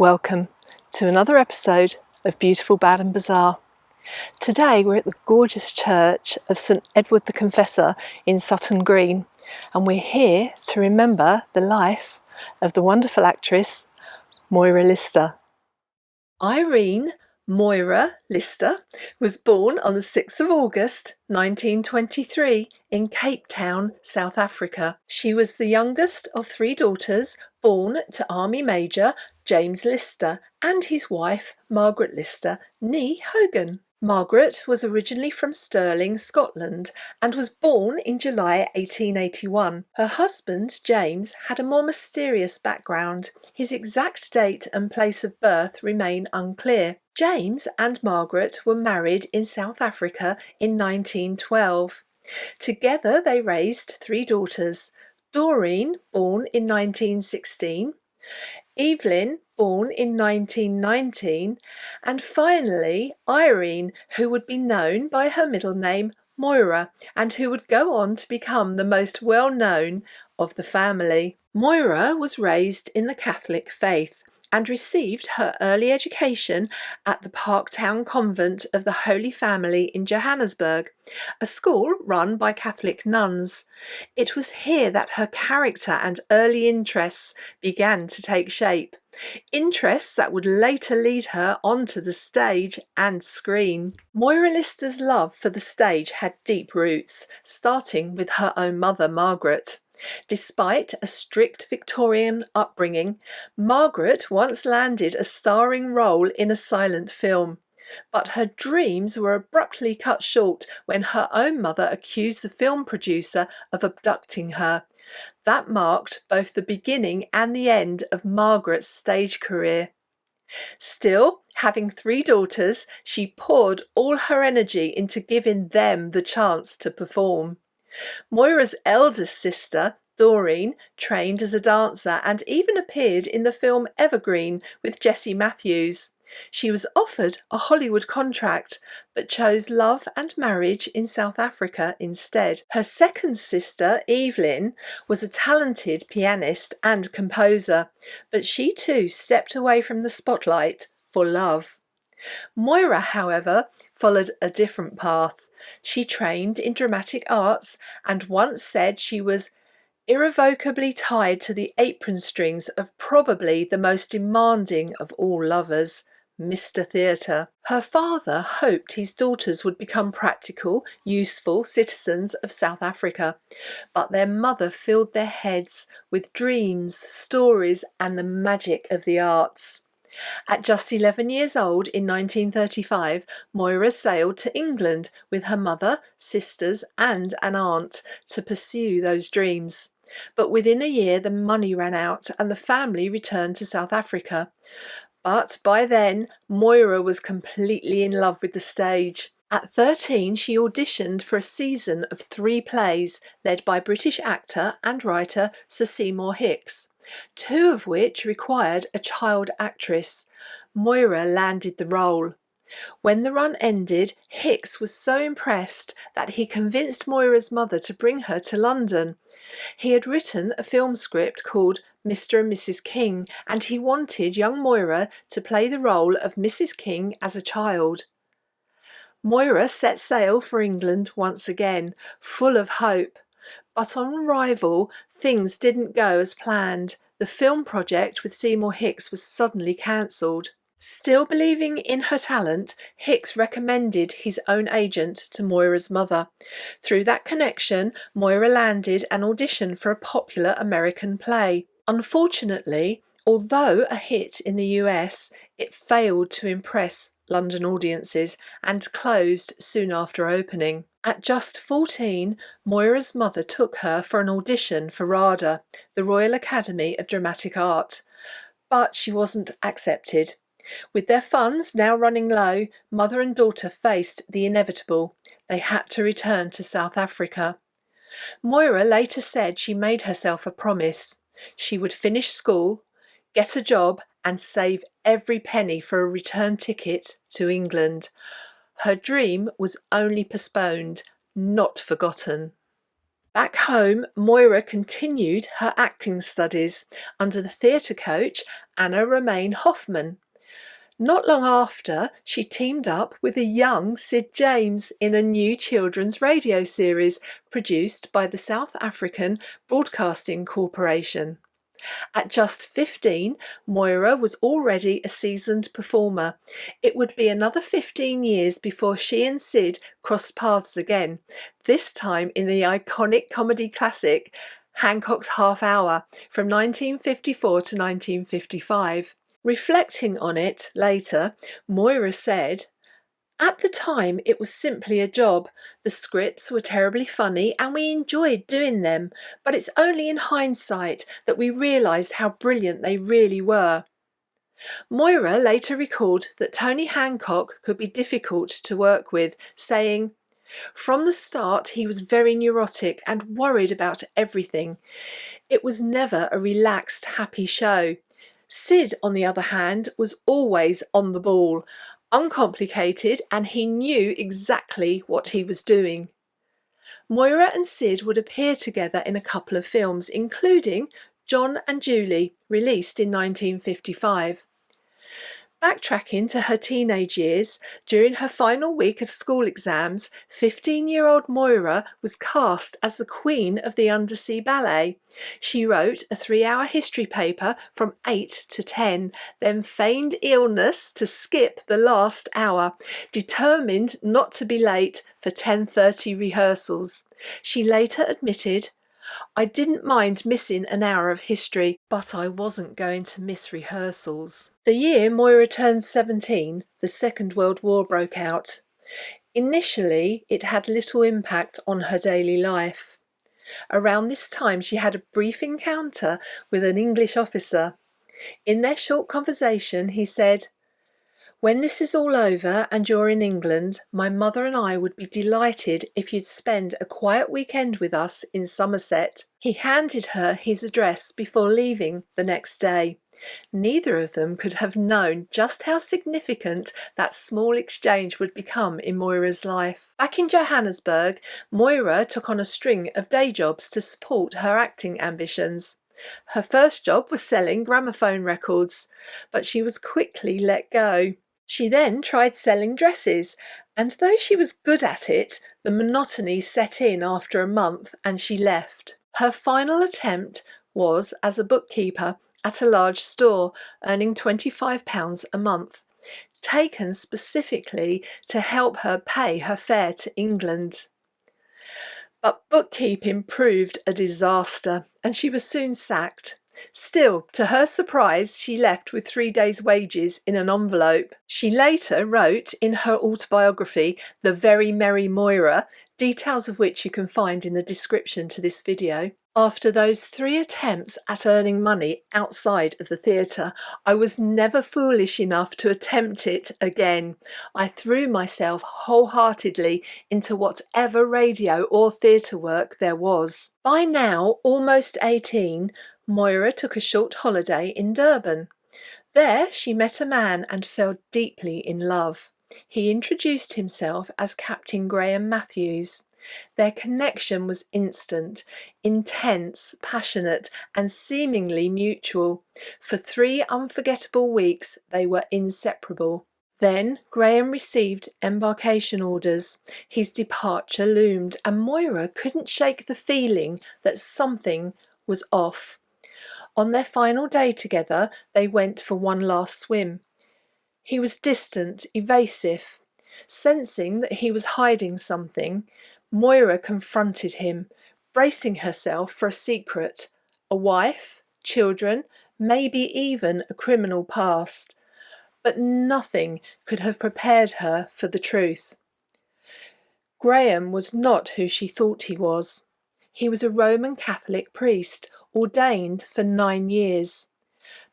Welcome to another episode of Beautiful, Bad and Bizarre. Today we're at the gorgeous church of St Edward the Confessor in Sutton Green, and we're here to remember the life of the wonderful actress Moira Lister. Irene Moira Lister was born on the 6th of August 1923 in Cape Town, South Africa. She was the youngest of three daughters born to Army Major James Lister and his wife Margaret Lister, née Hogan. Margaret was originally from Stirling, Scotland, and was born in July 1881. Her husband, James, had a more mysterious background. His exact date and place of birth remain unclear. James and Margaret were married in South Africa in 1912. Together they raised three daughters: Doreen, born in 1916, Evelyn, born in 1919, and finally Irene, who would be known by her middle name Moira, and who would go on to become the most well-known of the family. Moira was raised in the Catholic faith and received her early education at the Parktown Convent of the Holy Family in Johannesburg, a school run by Catholic nuns. It was here that her character and early interests began to take shape, interests that would later lead her onto the stage and screen. Moira Lister's love for the stage had deep roots, starting with her own mother, Margaret. Despite a strict Victorian upbringing, Margaret once landed a starring role in a silent film. But her dreams were abruptly cut short when her own mother accused the film producer of abducting her. That marked both the beginning and the end of Margaret's stage career. Still, having three daughters, she poured all her energy into giving them the chance to perform. Moira's eldest sister, Doreen, trained as a dancer and even appeared in the film Evergreen with Jessie Matthews. She was offered a Hollywood contract, but chose love and marriage in South Africa instead. Her second sister, Evelyn, was a talented pianist and composer, but she too stepped away from the spotlight for love. Moira, however, followed a different path. She trained in dramatic arts and once said she was irrevocably tied to the apron strings of probably the most demanding of all lovers, Mr. Theatre. Her father hoped his daughters would become practical, useful citizens of South Africa, but their mother filled their heads with dreams, stories, and the magic of the arts. At just 11 years old in 1935, Moira sailed to England with her mother, sisters and an aunt to pursue those dreams. But within a year the money ran out and the family returned to South Africa. But by then, Moira was completely in love with the stage. At 13, she auditioned for a season of 3 plays led by British actor and writer Sir Seymour Hicks, 2 of which required a child actress. Moira landed the role. When the run ended, Hicks was so impressed that he convinced Moira's mother to bring her to London. He had written a film script called Mr. and Mrs. King, and he wanted young Moira to play the role of Mrs. King as a child. Moira set sail for England once again, full of hope. But on arrival, things didn't go as planned. The film project with Seymour Hicks was suddenly cancelled. Still believing in her talent, Hicks recommended his own agent to Moira's mother. Through that connection, Moira landed an audition for a popular American play. Unfortunately, although a hit in the US, it failed to impress London audiences and closed soon after opening. At just 14, Moira's mother took her for an audition for RADA, the Royal Academy of Dramatic Art, but she wasn't accepted. With their funds now running low, mother and daughter faced the inevitable. They had to return to South Africa. Moira later said she made herself a promise. She would finish school, get a job, and save every penny for a return ticket to England. Her dream was only postponed, not forgotten. Back home, Moira continued her acting studies under the theatre coach Anna Romaine Hoffman. Not long after, she teamed up with a young Sid James in a new children's radio series produced by the South African Broadcasting Corporation. At just 15, Moira was already a seasoned performer. It would be another 15 years before she and Sid crossed paths again, this time in the iconic comedy classic Hancock's Half Hour from 1954 to 1955. Reflecting on it later, Moira said, "At the time it was simply a job. The scripts were terribly funny and we enjoyed doing them, but it's only in hindsight that we realised how brilliant they really were." Moira later recalled that Tony Hancock could be difficult to work with, saying, "From the start he was very neurotic and worried about everything. It was never a relaxed, happy show. Sid, on the other hand, was always on the ball, uncomplicated, and he knew exactly what he was doing." Moira and Sid would appear together in a couple of films, including John and Julie, released in 1955. Backtracking to her teenage years, during her final week of school exams, 15-year-old Moira was cast as the Queen of the Undersea Ballet. She wrote a 3-hour history paper from 8 to 10, then feigned illness to skip the last hour, determined not to be late for 10:30 rehearsals. She later admitted, "I didn't mind missing an hour of history, but I wasn't going to miss rehearsals." The year Moira turned 17, the Second World War broke out. Initially, it had little impact on her daily life. Around this time, she had a brief encounter with an English officer. In their short conversation, he said, "When this is all over and you're in England, my mother and I would be delighted if you'd spend a quiet weekend with us in Somerset." He handed her his address before leaving the next day. Neither of them could have known just how significant that small exchange would become in Moira's life. Back in Johannesburg, Moira took on a string of day jobs to support her acting ambitions. Her first job was selling gramophone records, but she was quickly let go. She then tried selling dresses, and though she was good at it, the monotony set in after a month and she left. Her final attempt was as a bookkeeper at a large store, earning £25 a month, taken specifically to help her pay her fare to England. But bookkeeping proved a disaster, and she was soon sacked. Still, to her surprise, she left with 3 days' wages in an envelope. She later wrote in her autobiography, The Very Merry Moira, details of which you can find in the description to this video. "After those 3 attempts at earning money outside of the theatre, I was never foolish enough to attempt it again. I threw myself wholeheartedly into whatever radio or theatre work there was." By now, almost 18, Moira took a short holiday in Durban. There she met a man and fell deeply in love. He introduced himself as Captain Graham Matthews. Their connection was instant, intense, passionate, and seemingly mutual. For 3 unforgettable weeks they were inseparable. Then Graham received embarkation orders. His departure loomed, and Moira couldn't shake the feeling that something was off. On their final day together, they went for one last swim. He was distant, evasive. Sensing that he was hiding something, Moira confronted him, bracing herself for a secret, a wife, children, maybe even a criminal past. But nothing could have prepared her for the truth. Graham was not who she thought he was. He was a Roman Catholic priest, ordained for 9 years.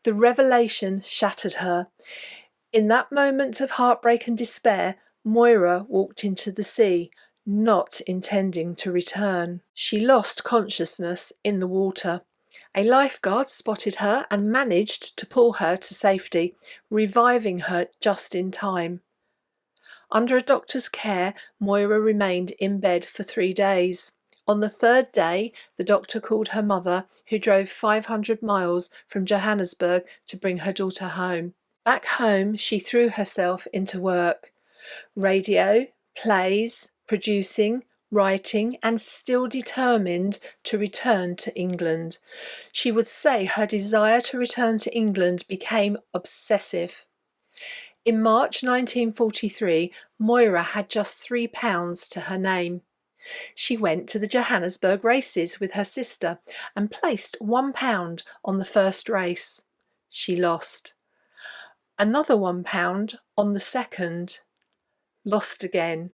The revelation shattered her. In that moment of heartbreak and despair, Moira walked into the sea, not intending to return. She lost consciousness in the water. A lifeguard spotted her and managed to pull her to safety, reviving her just in time. Under a doctor's care, Moira remained in bed for 3 days. On the third day, the doctor called her mother, who drove 500 miles from Johannesburg to bring her daughter home. Back home, she threw herself into work. Radio, plays, producing, writing, and still determined to return to England. She would say her desire to return to England became obsessive. In March 1943, Moira had just £3 to her name. She went to the Johannesburg races with her sister and placed £1 on the first race. She lost. Another £1 on the second. Lost again.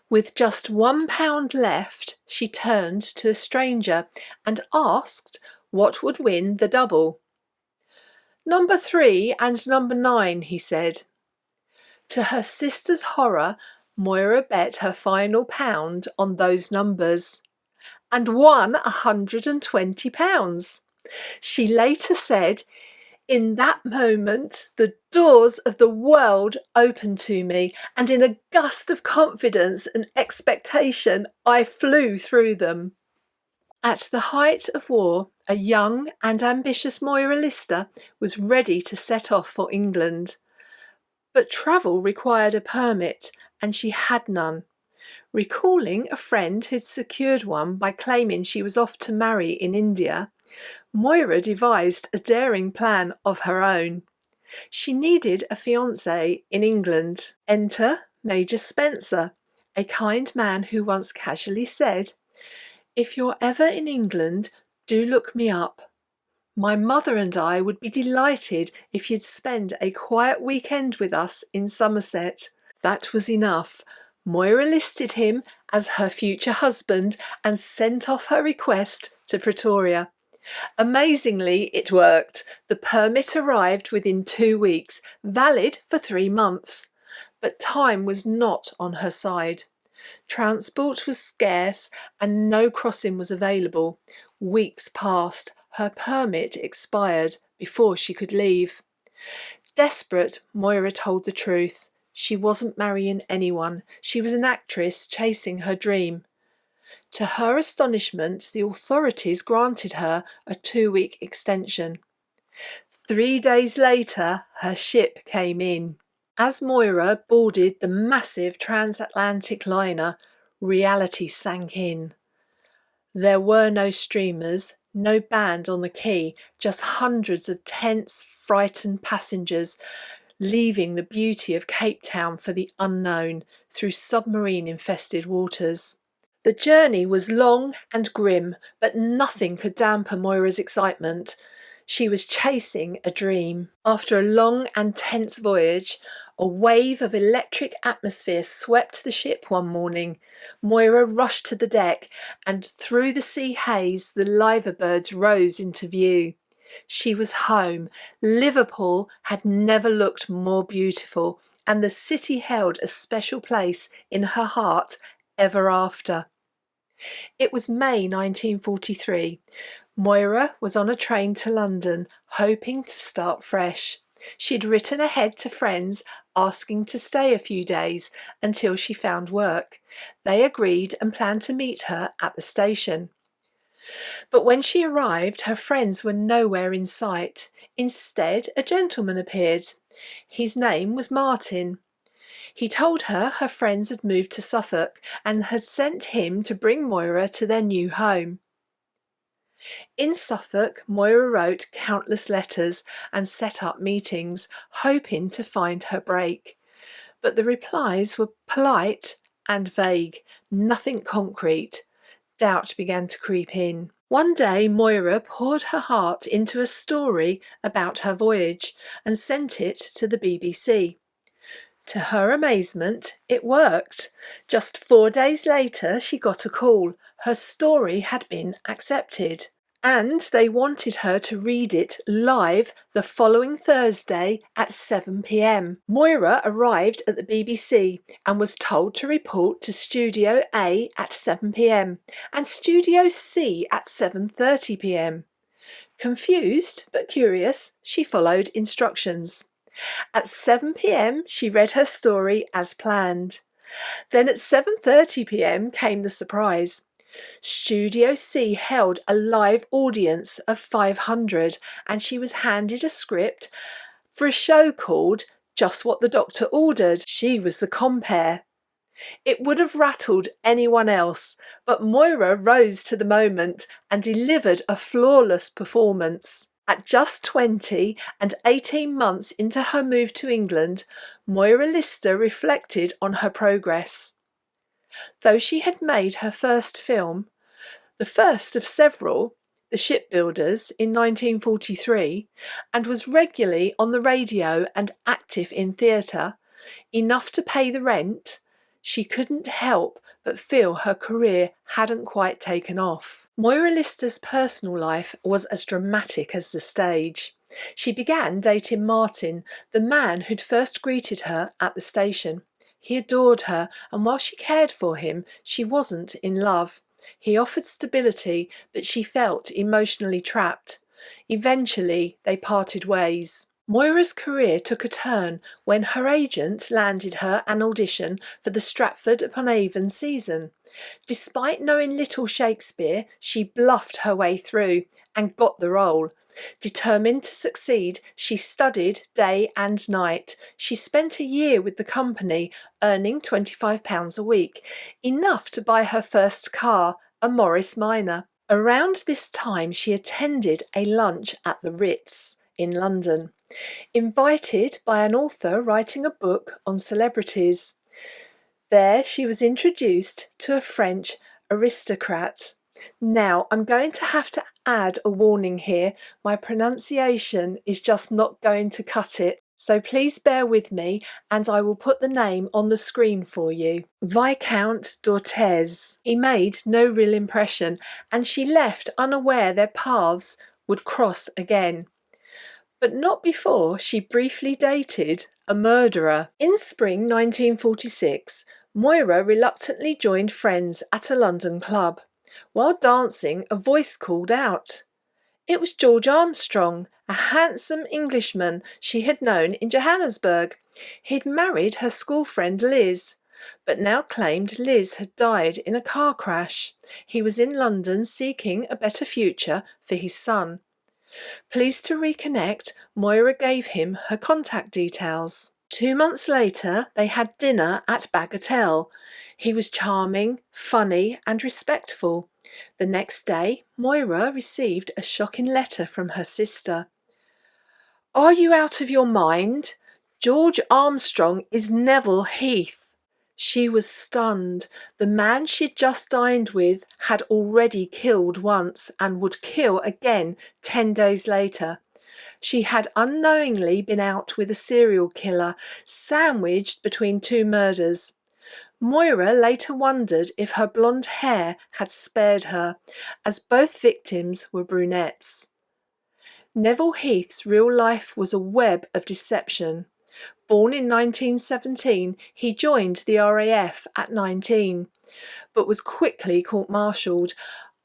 With just £1 left, she turned to a stranger and asked what would win the double. "Number 3 and number 9, he said. To her sister's horror, Moira bet her final pound on those numbers and won £120. She later said, "In that moment, the doors of the world opened to me, and in a gust of confidence and expectation, I flew through them." At the height of war, a young and ambitious Moira Lister was ready to set off for England. But travel required a permit, and she had none. Recalling a friend who'd secured one by claiming she was off to marry in India, Moira devised a daring plan of her own. She needed a fiancé in England. Enter Major Spencer, a kind man who once casually said, "If you're ever in England, do look me up. My mother and I would be delighted if you'd spend a quiet weekend with us in Somerset." That was enough. Moira listed him as her future husband and sent off her request to Pretoria. Amazingly, it worked. The permit arrived within 2 weeks, valid for 3 months. But time was not on her side. Transport was scarce and no crossing was available. Weeks passed. Her permit expired before she could leave. Desperate, Moira told the truth. She wasn't marrying anyone. She was an actress chasing her dream. To her astonishment, the authorities granted her a 2-week extension. 3 days later, her ship came in. As Moira boarded the massive transatlantic liner, reality sank in. There were no streamers, no band on the quay, just hundreds of tense, frightened passengers leaving the beauty of Cape Town for the unknown through submarine-infested waters. The journey was long and grim, but nothing could dampen Moira's excitement. She was chasing a dream. After a long and tense voyage, a wave of electric atmosphere swept the ship one morning. Moira rushed to the deck, and through the sea haze the liver birds rose into view. She was home. Liverpool had never looked more beautiful, and the city held a special place in her heart ever after. It was May 1943. Moira was on a train to London, hoping to start fresh. She'd written ahead to friends asking to stay a few days until she found work. They agreed and planned to meet her at the station. But when she arrived, her friends were nowhere in sight. Instead, a gentleman appeared. His name was Martin. He told her her friends had moved to Suffolk and had sent him to bring Moira to their new home. In Suffolk, Moira wrote countless letters and set up meetings, hoping to find her break. But the replies were polite and vague, nothing concrete. Doubt began to creep in. One day, Moira poured her heart into a story about her voyage and sent it to the BBC. To her amazement, it worked. Just 4 days later, she got a call. Her story had been accepted, and they wanted her to read it live the following Thursday at 7 p.m. Moira arrived at the BBC and was told to report to Studio A at 7 p.m. and Studio C at 7:30 p.m. Confused but curious, she followed instructions. At 7 p.m, she read her story as planned. Then at 7:30 p.m. came the surprise. Studio C held a live audience of 500 and she was handed a script for a show called Just What the Doctor Ordered. She was the compere. It would have rattled anyone else, but Moira rose to the moment and delivered a flawless performance. At just 20 and 18 months into her move to England, Moira Lister reflected on her progress. Though she had made her first film, the first of several, The Shipbuilders, in 1943, and was regularly on the radio and active in theatre, enough to pay the rent, she couldn't help but feel her career hadn't quite taken off. Moira Lister's personal life was as dramatic as the stage. She began dating Martin, the man who'd first greeted her at the station. He adored her, and while she cared for him, she wasn't in love. He offered stability, but she felt emotionally trapped. Eventually, they parted ways. Moira's career took a turn when her agent landed her an audition for the Stratford-upon-Avon season. Despite knowing little Shakespeare, she bluffed her way through and got the role. Determined to succeed, she studied day and night. She spent a year with the company, earning £25 a week, enough to buy her first car, a Morris Minor. Around this time, she attended a lunch at the Ritz in London, invited by an author writing a book on celebrities. There she was introduced to a French aristocrat. Now, I'm going to have to add a warning here. My pronunciation is just not going to cut it. So please bear with me and I will put the name on the screen for you. Viscount d'Orthez. He made no real impression and she left unaware their paths would cross again. But not before she briefly dated a murderer. In spring 1946, Moira reluctantly joined friends at a London club. While dancing, a voice called out. It was George Armstrong, a handsome Englishman she had known in Johannesburg. He'd married her school friend Liz, but now claimed Liz had died in a car crash. He was in London seeking a better future for his son. Pleased to reconnect, Moira gave him her contact details. 2 months later, they had dinner at Bagatelle. He was charming, funny and respectful. The next day, Moira received a shocking letter from her sister. Are you out of your mind? George Armstrong is Neville Heath. She was stunned. The man she'd just dined with had already killed once and would kill again 10 days later. She had unknowingly been out with a serial killer, sandwiched between 2 murders. Moira later wondered if her blonde hair had spared her, as both victims were brunettes. Neville Heath's real life was a web of deception. Born in 1917, he joined the RAF at 19, but was quickly court-martialed.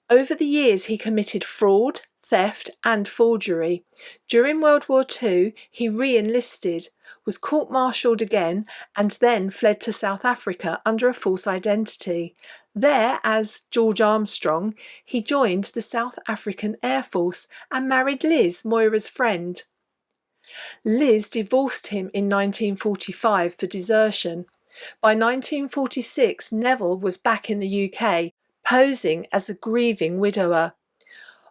Over the years, he committed fraud, theft and forgery. During World War II, he re-enlisted, was court-martialed again and then fled to South Africa under a false identity. There, as George Armstrong, he joined the South African Air Force and married Liz, Moira's friend. Liz divorced him in 1945 for desertion. By 1946, Neville was back in the UK, posing as a grieving widower.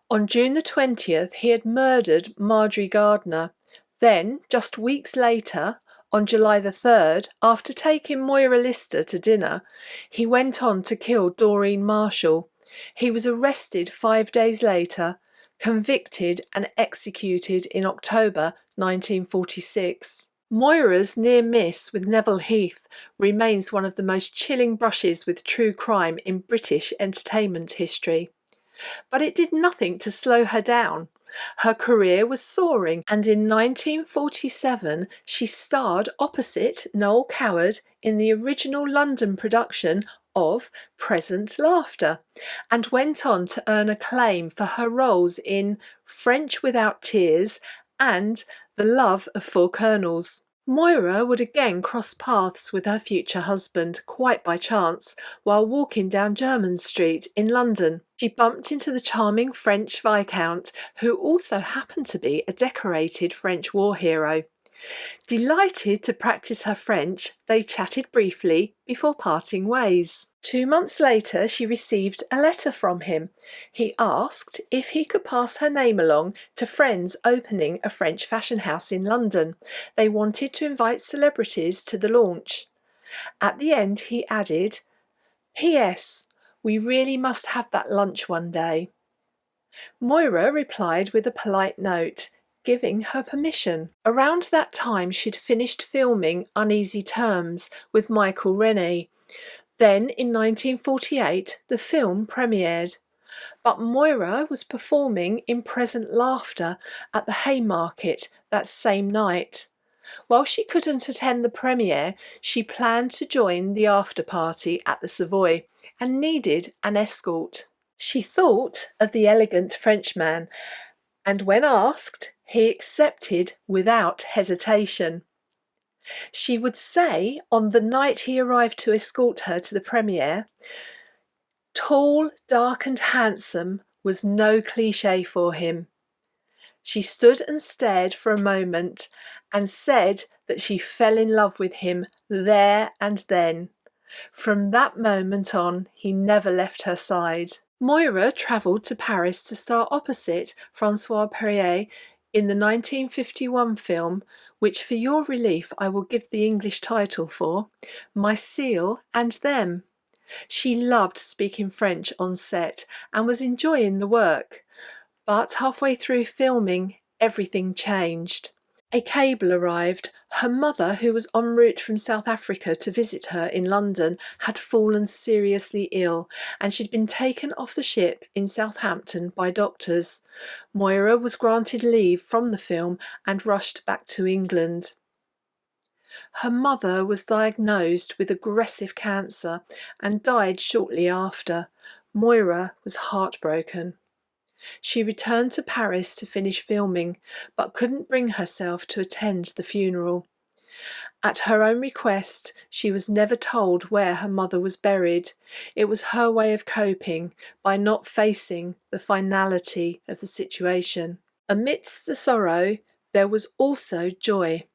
On June the 20th, he had murdered Marjorie Gardner. Then, just weeks later, on July the 3rd, after taking Moira Lister to dinner, he went on to kill Doreen Marshall. He was arrested 5 days later, convicted and executed in October 1946. Moira's near miss with Neville Heath remains one of the most chilling brushes with true crime in British entertainment history. But it did nothing to slow her down. Her career was soaring, and in 1947 she starred opposite Noel Coward in the original London production of Present Laughter, and went on to earn acclaim for her roles in French Without Tears and The Love of Four Colonels. Moira would again cross paths with her future husband, quite by chance, while walking down Jermyn Street in London. She bumped into the charming French Viscount, who also happened to be a decorated French war hero. Delighted to practice her French, they chatted briefly before parting ways. 2 months later, she received a letter from him. He asked if he could pass her name along to friends opening a French fashion house in London. They wanted to invite celebrities to the launch. At the end, he added, "P.S. We really must have that lunch one day." Moira replied with a polite note, giving her permission. Around that time she'd finished filming Uneasy Terms with Michael Rennie. Then in 1948 the film premiered. But Moira was performing in Present Laughter at the Haymarket that same night. While she couldn't attend the premiere, she planned to join the after party at the Savoy and needed an escort. She thought of the elegant Frenchman, and when asked, he accepted without hesitation. She would say on the night he arrived to escort her to the premiere, "Tall, dark and handsome was no cliché for him." She stood and stared for a moment and said that she fell in love with him there and then. From that moment on, he never left her side. Moira travelled to Paris to star opposite François Perrier in the 1951 film, which for your relief I will give the English title for, My Seal and Them. She loved speaking French on set and was enjoying the work, but halfway through filming, everything changed. A cable arrived. Her mother, who was en route from South Africa to visit her in London, had fallen seriously ill, and she'd been taken off the ship in Southampton by doctors. Moira was granted leave from the film and rushed back to England. Her mother was diagnosed with aggressive cancer and died shortly after. Moira was heartbroken. She returned to Paris to finish filming, but couldn't bring herself to attend the funeral. At her own request, she was never told where her mother was buried. It was her way of coping by not facing the finality of the situation. Amidst the sorrow, there was also joy.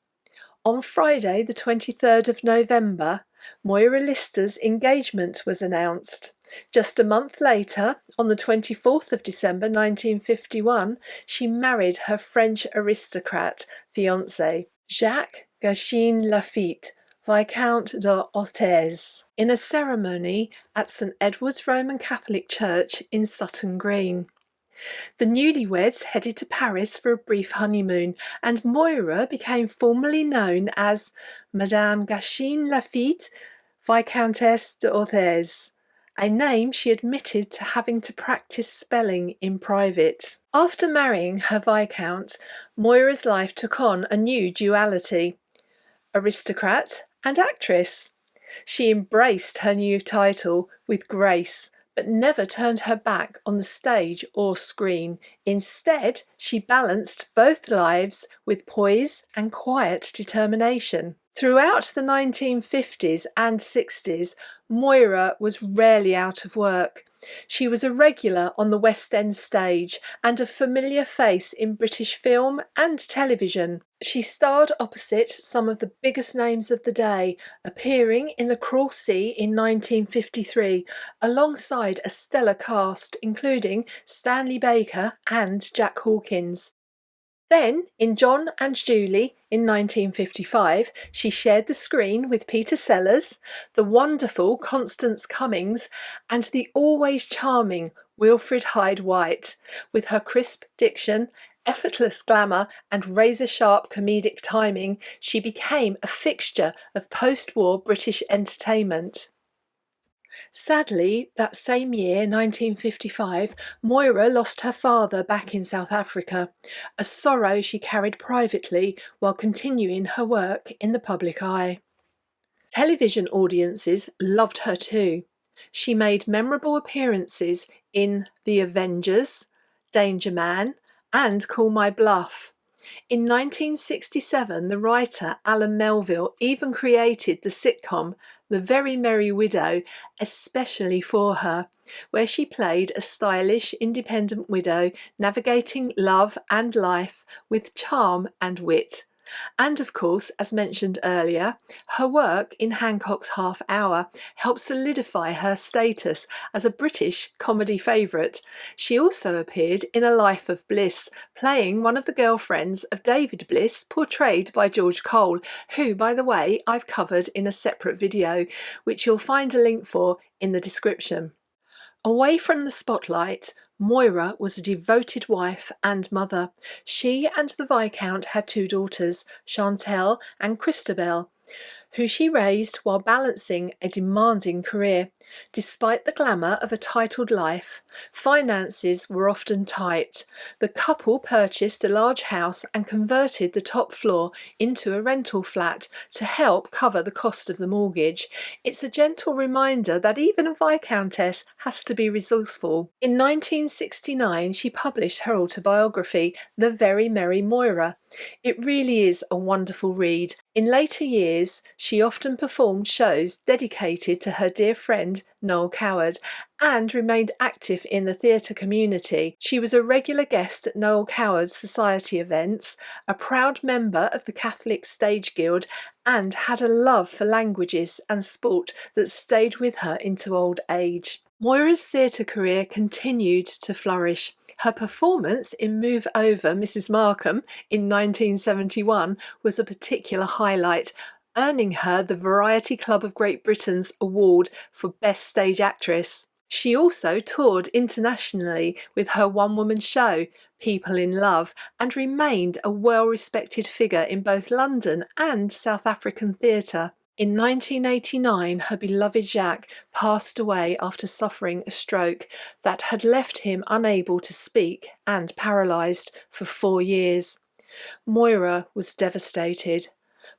On Friday, the 23rd of November, Moira Lister's engagement was announced. Just a month later, on the 24th of December 1951, she married her French aristocrat fiancé, Jacques Gachin Lafitte, Viscount d'Orthez, in a ceremony at St Edward's Roman Catholic Church in Sutton Green. The newlyweds headed to Paris for a brief honeymoon, and Moira became formally known as Madame Gachin Lafitte, Viscountess d'Orthez, a name she admitted to having to practice spelling in private. After marrying her Viscount, Moira's life took on a new duality: aristocrat and actress. She embraced her new title with grace, but never turned her back on the stage or screen. Instead, she balanced both lives with poise and quiet determination. Throughout the 1950s and 60s, Moira was rarely out of work. She was a regular on the West End stage and a familiar face in British film and television. She starred opposite some of the biggest names of the day, appearing in The Cruel Sea in 1953, alongside a stellar cast including Stanley Baker and Jack Hawkins. Then, in John and Julie in 1955, she shared the screen with Peter Sellers, the wonderful Constance Cummings, and the always charming Wilfred Hyde-White. With her crisp diction, effortless glamour, and razor-sharp comedic timing, she became a fixture of post-war British entertainment. Sadly, that same year, 1955, Moira lost her father back in South Africa, a sorrow she carried privately while continuing her work in the public eye. Television audiences loved her too. She made memorable appearances in The Avengers, Danger Man, and Call My Bluff. In 1967, the writer Alan Melville even created the sitcom The Very Merry Widow especially for her, where she played a stylish, independent widow navigating love and life with charm and wit. And of course, as mentioned earlier, her work in Hancock's Half Hour helped solidify her status as a British comedy favourite. She also appeared in A Life of Bliss, playing one of the girlfriends of David Bliss, portrayed by George Cole, who, by the way, I've covered in a separate video, which you'll find a link for in the description. Away from the spotlight, Moira was a devoted wife and mother. She and the Viscount had two daughters, Chantelle and Christabel, who she raised while balancing a demanding career. Despite the glamour of a titled life, finances were often tight. The couple purchased a large house and converted the top floor into a rental flat to help cover the cost of the mortgage. It's a gentle reminder that even a viscountess has to be resourceful. In 1969, she published her autobiography, The Very Merry Moira. It really is a wonderful read. In later years, she often performed shows dedicated to her dear friend Noel Coward and remained active in the theatre community. She was a regular guest at Noel Coward's society events, a proud member of the Catholic Stage Guild, and had a love for languages and sport that stayed with her into old age. Moira's theatre career continued to flourish. Her performance in Move Over, Mrs. Markham in 1971 was a particular highlight, earning her the Variety Club of Great Britain's award for Best Stage Actress. She also toured internationally with her one-woman show, People in Love, and remained a well-respected figure in both London and South African theatre. In 1989, her beloved Jacques passed away after suffering a stroke that had left him unable to speak and paralysed for 4 years. Moira was devastated,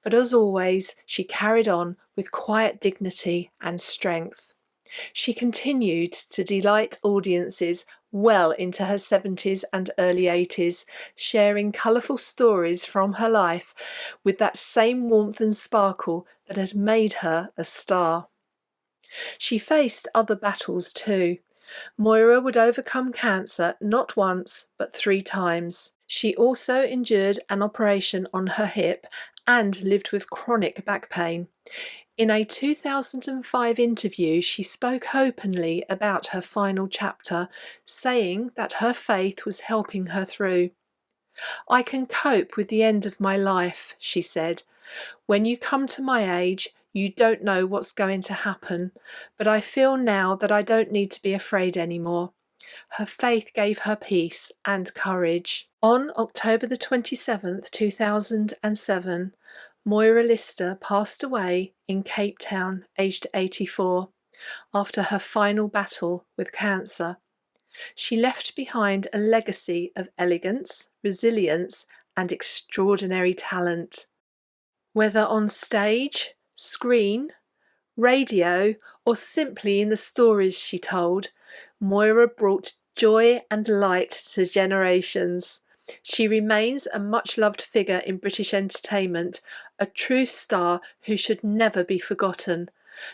but as always, she carried on with quiet dignity and strength. She continued to delight audiences well into her 70s and early 80s, sharing colourful stories from her life with that same warmth and sparkle that had made her a star. She faced other battles too. Moira would overcome cancer not once but 3 times. She also endured an operation on her hip and lived with chronic back pain. In a 2005 interview, she spoke openly about her final chapter, saying that her faith was helping her through. "I can cope with the end of my life," she said. "When you come to my age, you don't know what's going to happen, but I feel now that I don't need to be afraid anymore." Her faith gave her peace and courage. On October the 27th, 2007, Moira Lister passed away in Cape Town, aged 84, after her final battle with cancer. She left behind a legacy of elegance, resilience, and extraordinary talent. Whether on stage, screen, radio, or simply in the stories she told, Moira brought joy and light to generations. She remains a much-loved figure in British entertainment, a true star who should never be forgotten,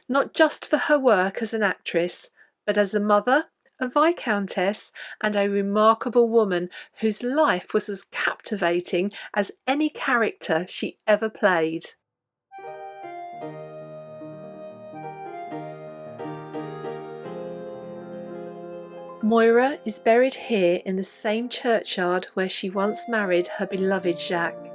not just for her work as an actress, but as a mother, a viscountess, and a remarkable woman whose life was as captivating as any character she ever played. Moira is buried here in the same churchyard where she once married her beloved Jacques.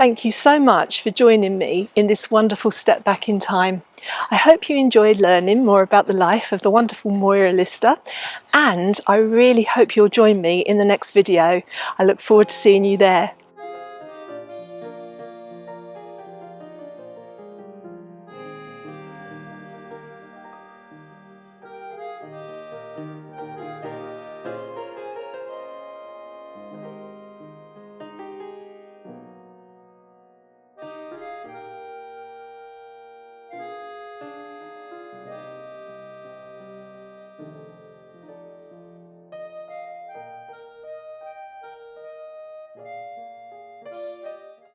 Thank you so much for joining me in this wonderful step back in time. I hope you enjoyed learning more about the life of the wonderful Moira Lister, and I really hope you'll join me in the next video. I look forward to seeing you there.